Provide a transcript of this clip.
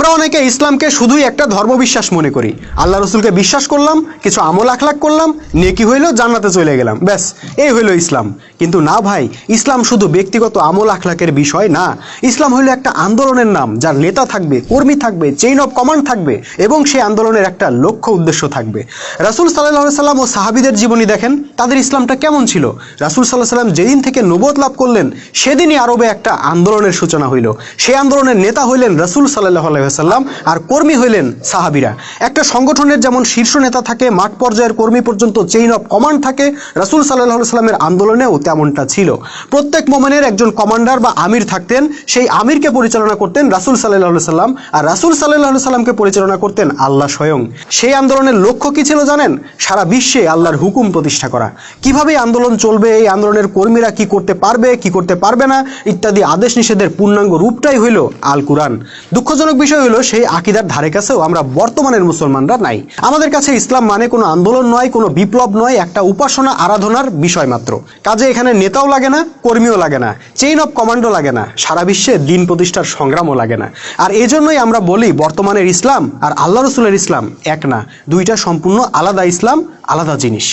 আমরা অনেকে ইসলামকে শুধুই একটা ধর্মবিশ্বাস মনে করি। আল্লাহ রসুলকে বিশ্বাস করলাম, কিছু আমল আখলাক করলাম, নেকি হইলো, জান্নাতে চলে গেলাম, ব্যাস এই হইলো ইসলাম। কিন্তু না ভাই, ইসলাম শুধু ব্যক্তিগত আমল আখলাকের বিষয় না। ইসলাম হইলো একটা আন্দোলনের নাম, যার নেতা থাকবে, কর্মী থাকবে, চেইন অফ কমান্ড থাকবে, এবং সেই আন্দোলনের একটা লক্ষ্য উদ্দেশ্য থাকবে। রাসূল সাল্লাল্লাহু আলাইহি সাল্লাম ও সাহাবীদের জীবনী দেখেন, তাদের ইসলামটা কেমন ছিল। রাসূল সাল্লাল্লাহু আলাইহি সাল্লাম যেদিন থেকে নবুয়ত লাভ করলেন, সেদিনই আরবে একটা আন্দোলনের সূচনা হইল। সেই আন্দোলনের নেতা হইলেন রাসূল সাল্লাল্লাহু আলাইহি ওয়াসাল্লাম, আর কর্মী হইলেন সাহাবীরা। একটা সংগঠনের যেমন শীর্ষ নেতা থাকে, মাঠ পর্যায়ের কর্মী পর্যন্ত চেইন অফ কমান্ড থাকে, রাসূল সাল্লাল্লাহু আলাইহি সাল্লামের আন্দোলনেও তেমনটা ছিল। প্রত্যেক মোমেনের একজন কমান্ডার বা আমির থাকতেন, সেই আমিরকে পরিচালনা করতেন রাসূল সাল্লাল্লাহু আলাইহি সাল্লাম, আর রাসূল সাল্লাল্লাহু আলাইহি সাল্লামকে পরিচালনা করতেন আল্লাহ স্বয়ং। সেই আন্দোলনের লক্ষ্য কি ছিল জানেন? সারা বিশ্বে আল্লাহর হুকুম প্রতিষ্ঠা করা। কিভাবে আন্দোলন চলবে, এই আন্দোলনের কর্মীরা কি করতে পারবে, কি করতে পারবে না, ইত্যাদি আদেশ নিষেধের পূর্ণাঙ্গ রূপটাই হইল আল কুরআন। দুঃখজনক বিষয় হলো, সেই আকীদার ধারে কাছেও আমরা বর্তমানের মুসলমানরা নাই। আমাদের কাছে ইসলাম মানে কোনো আন্দোলন নয়, কোনো বিপ্লব নয়, একটা উপাসনা আরাধনার বিষয় মাত্র। কাজে এখানে নেতাও লাগে না, কর্মীও লাগে না, চেইন অফ কমান্ডও লাগে না, সারা বিশ্বে দিন প্রতিষ্ঠার সংগ্রামও লাগে না। আর এই জন্যই আমরা বলি, বর্তমানের ইসলাম আর আল্লাহ রসুলের ইসলাম এক না, দুইটা সম্পূর্ণ আলাদা ইসলাম, আলাদা জিনিস।